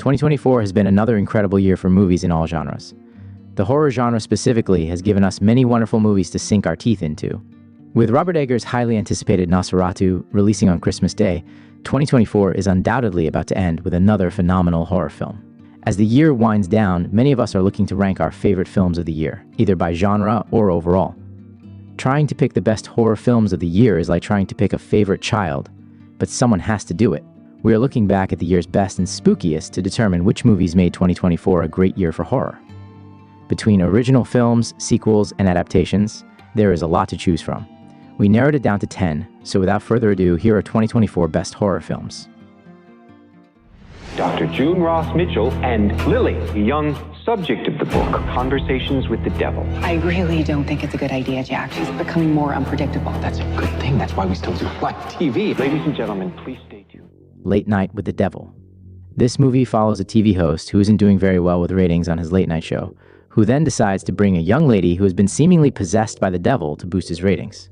2024 has been another incredible year for movies in all genres. The horror genre specifically has given us many wonderful movies to sink our teeth into. With Robert Eggers' highly anticipated Nosferatu releasing on Christmas Day, 2024 is undoubtedly about to end with another phenomenal horror film. As the year winds down, many of us are looking to rank our favorite films of the year, either by genre or overall. Trying to pick the best horror films of the year is like trying to pick a favorite child, but someone has to do it. We are looking back at the year's best and spookiest to determine which movies made 2024 a great year for horror. Between original films, sequels, and adaptations, there is a lot to choose from. We narrowed it down to 10, so without further ado, here are 2024 best horror films. Dr. June Ross Mitchell and Lily, the young subject of the book, Conversations with the Devil. I really don't think it's a good idea, Jack. She's becoming more unpredictable. That's a good thing. That's why we still do live TV. Ladies and gentlemen, please stay tuned. Late Night with the Devil. This movie follows a TV host who isn't doing very well with ratings on his late night show, who then decides to bring a young lady who has been seemingly possessed by the devil to boost his ratings.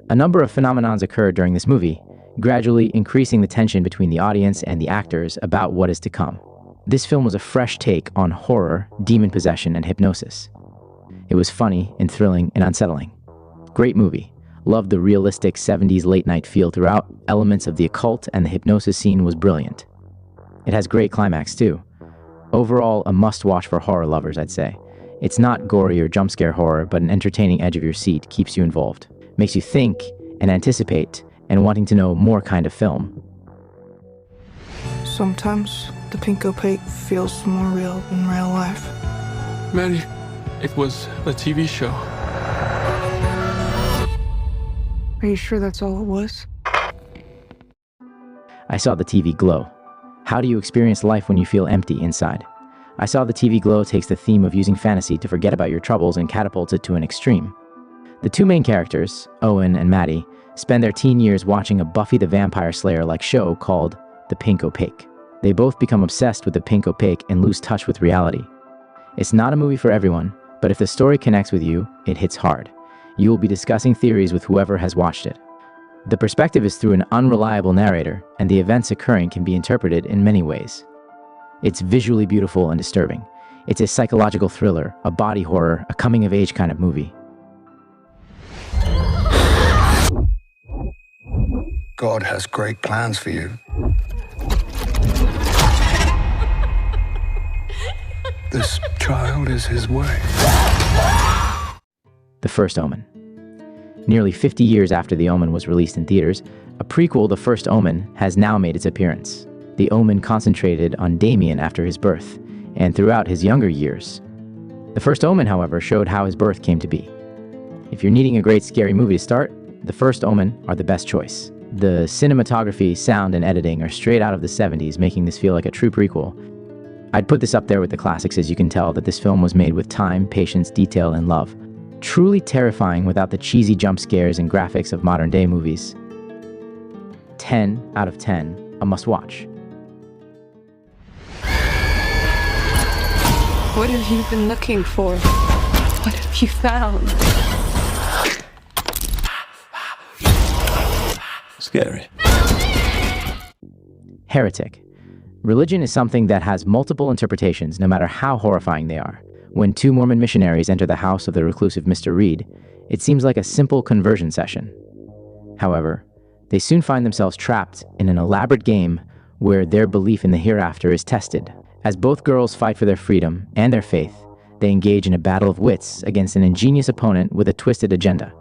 A number of phenomenons occurred during this movie, gradually increasing the tension between the audience and the actors about what is to come. This film was a fresh take on horror, demon possession, and hypnosis. It was funny and thrilling and unsettling. Great movie. Loved the realistic 70s late-night feel throughout. Elements of the occult and the hypnosis scene was brilliant. It has great climax, too. Overall, a must-watch for horror lovers, I'd say. It's not gory or jump-scare horror, but an entertaining edge of your seat keeps you involved. Makes you think and anticipate and wanting to know more kind of film. Sometimes the pink opaque feels more real than real life. Maddie, it was a TV show. Are you sure that's all it was? I saw the TV glow. How do you experience life when you feel empty inside? I saw the TV glow takes the theme of using fantasy to forget about your troubles and catapults it to an extreme. The two main characters, Owen and Maddie, spend their teen years watching a Buffy the Vampire Slayer-like show called The Pink Opaque. They both become obsessed with the pink opaque and lose touch with reality. It's not a movie for everyone, but if the story connects with you, it hits hard. You will be discussing theories with whoever has watched it. The perspective is through an unreliable narrator, and the events occurring can be interpreted in many ways. It's visually beautiful and disturbing. It's a psychological thriller, a body horror, a coming-of-age kind of movie. God has great plans for you. This child is his way. The First Omen. Nearly 50 years after The Omen was released in theaters, a prequel, The First Omen, has now made its appearance. The Omen concentrated on Damien after his birth, and throughout his younger years. The First Omen, however, showed how his birth came to be. If you're needing a great scary movie to start, The First Omen are the best choice. The cinematography, sound, and editing are straight out of the 70s, making this feel like a true prequel. I'd put this up there with the classics, as you can tell that this film was made with time, patience, detail, and love. Truly terrifying without the cheesy jump scares and graphics of modern-day movies. 10 out of 10, a must-watch. What have you been looking for? What have you found? Scary. Heretic. Religion is something that has multiple interpretations, no matter how horrifying they are. When two Mormon missionaries enter the house of the reclusive Mr. Reed, it seems like a simple conversion session. However, they soon find themselves trapped in an elaborate game where their belief in the hereafter is tested. As both girls fight for their freedom and their faith, they engage in a battle of wits against an ingenious opponent with a twisted agenda.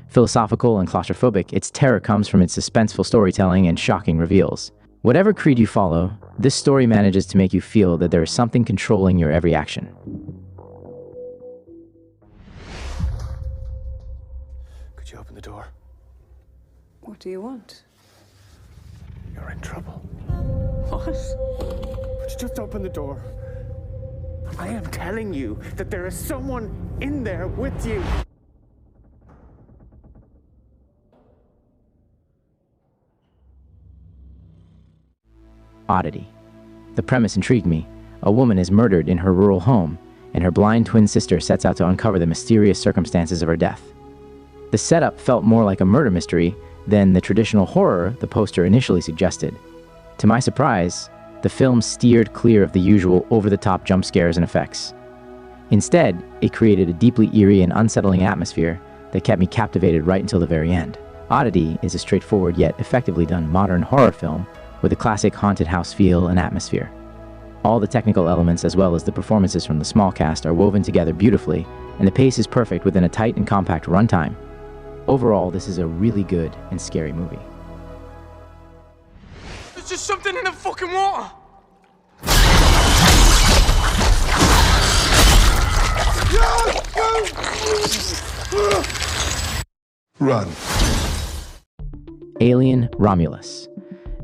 Philosophical and claustrophobic, its terror comes from its suspenseful storytelling and shocking reveals. Whatever creed you follow, this story manages to make you feel that there is something controlling your every action. Could you open the door? What do you want? You're in trouble. What? Would you just open the door? I am telling you that there is someone in there with you. Oddity. The premise intrigued me. A woman is murdered in her rural home, and her blind twin sister sets out to uncover the mysterious circumstances of her death. The setup felt more like a murder mystery than the traditional horror the poster initially suggested. To my surprise, The film steered clear of the usual over-the-top jump scares and effects. Instead, it created a deeply eerie and unsettling atmosphere that kept me captivated right until the very end. Oddity is a straightforward yet effectively done modern horror film with a classic haunted house feel and atmosphere. All the technical elements as well as the performances from the small cast are woven together beautifully, and the pace is perfect within a tight and compact runtime. Overall, this is a really good and scary movie. There's just something in the fucking water! Run. Alien Romulus.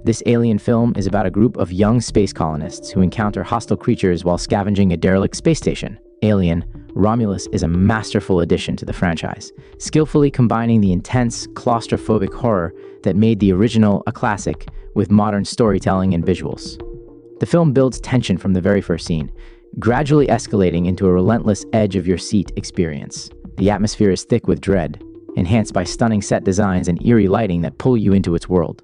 This alien film is about a group of young space colonists who encounter hostile creatures while scavenging a derelict space station. Alien Romulus is a masterful addition to the franchise, skillfully combining the intense, claustrophobic horror that made the original a classic with modern storytelling and visuals. The film builds tension from the very first scene, gradually escalating into a relentless edge-of-your-seat experience. The atmosphere is thick with dread, enhanced by stunning set designs and eerie lighting that pull you into its world.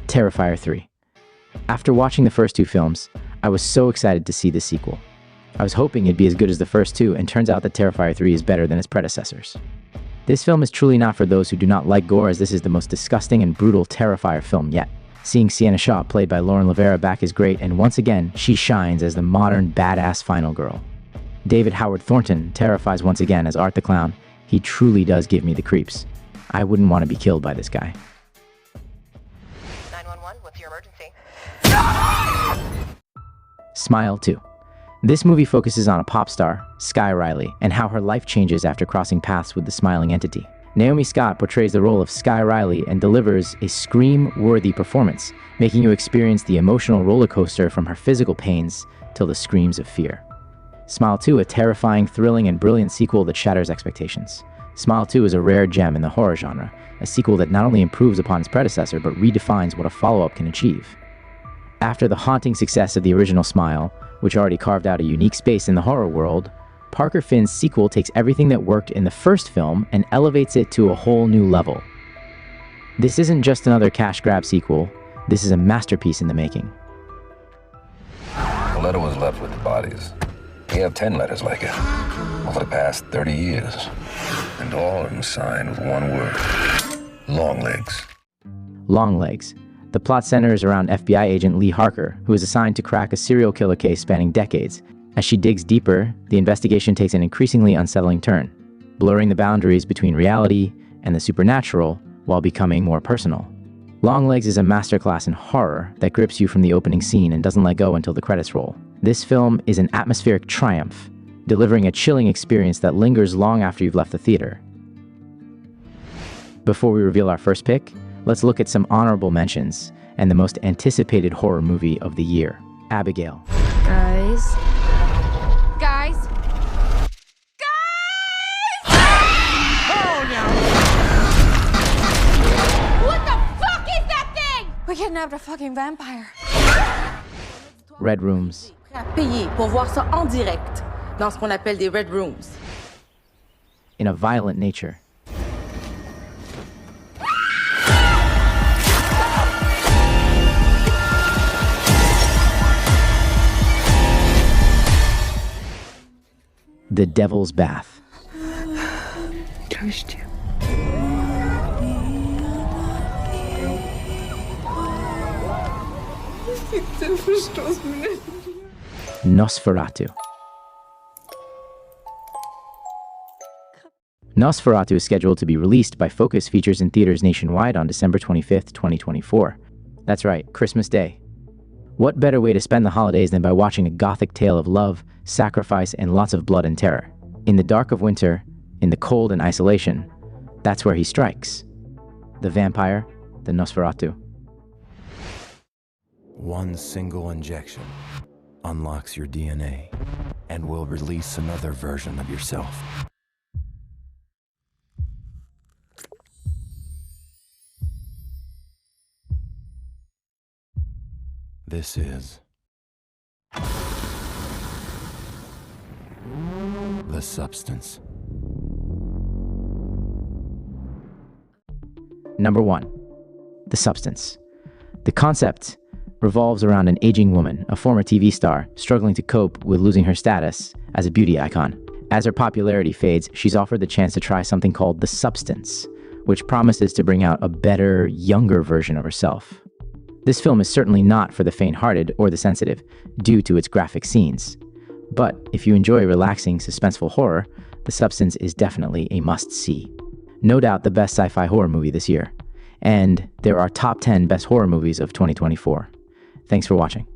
Terrifier 3. After watching the first two films, I was so excited to see the sequel. I was hoping it'd be as good as the first two, and turns out that Terrifier 3 is better than its predecessors. This film is truly not for those who do not like gore, as this is the most disgusting and brutal Terrifier film yet. Seeing Sienna Shaw, played by Lauren Lavera, back is great, and once again, she shines as the modern, badass final girl. David Howard Thornton terrifies once again as Art the Clown. He truly does give me the creeps. I wouldn't want to be killed by this guy. 911, what's your emergency? Smile 2. This movie focuses on a pop star, Sky Riley, and how her life changes after crossing paths with the smiling entity. Naomi Scott portrays the role of Sky Riley and delivers a scream-worthy performance, making you experience the emotional roller coaster from her physical pains till the screams of fear. Smile 2, a terrifying, thrilling, and brilliant sequel that shatters expectations. Smile 2 is a rare gem in the horror genre, a sequel that not only improves upon its predecessor, but redefines what a follow-up can achieve. After the haunting success of the original Smile, which already carved out a unique space in the horror world, Parker Finn's sequel takes everything that worked in the first film and elevates it to a whole new level. This isn't just another cash grab sequel, this is a masterpiece in the making. The letter was left with the bodies. We have 10 letters like it over the past 30 years. And all of them signed with one word: Longlegs. Longlegs. The plot centers around FBI agent Lee Harker, who is assigned to crack a serial killer case spanning decades. As she digs deeper, the investigation takes an increasingly unsettling turn, blurring the boundaries between reality and the supernatural while becoming more personal. Longlegs is a masterclass in horror that grips you from the opening scene and doesn't let go until the credits roll. This film is an atmospheric triumph, delivering a chilling experience that lingers long after you've left the theater. Before we reveal our first pick, let's look at some honorable mentions and the most anticipated horror movie of the year, Abigail. Guys. Oh, no! What the fuck is that thing? We kidnapped a fucking vampire. Red Rooms. À payer pour voir ça en direct dans ce qu'on appelle des Red Rooms. In a violent nature. The Devil's Bath. Trust you. Nosferatu. Nosferatu is scheduled to be released by Focus Features in theaters nationwide on December 25th, 2024. That's right, Christmas Day. What better way to spend the holidays than by watching a gothic tale of love, sacrifice, and lots of blood and terror? In the dark of winter, in the cold and isolation, that's where he strikes. The vampire, the Nosferatu. One single injection unlocks your DNA and will release another version of yourself. This is the substance. Number 1. The Substance. The concept revolves around an aging woman, a former TV star, struggling to cope with losing her status as a beauty icon. As her popularity fades, she's offered the chance to try something called the Substance, which promises to bring out a better, younger version of herself. This film is certainly not for the faint-hearted or the sensitive, due to its graphic scenes. But if you enjoy relaxing, suspenseful horror, The Substance is definitely a must-see. No doubt the best sci-fi horror movie this year. And there are top 10 best horror movies of 2024. Thanks for watching.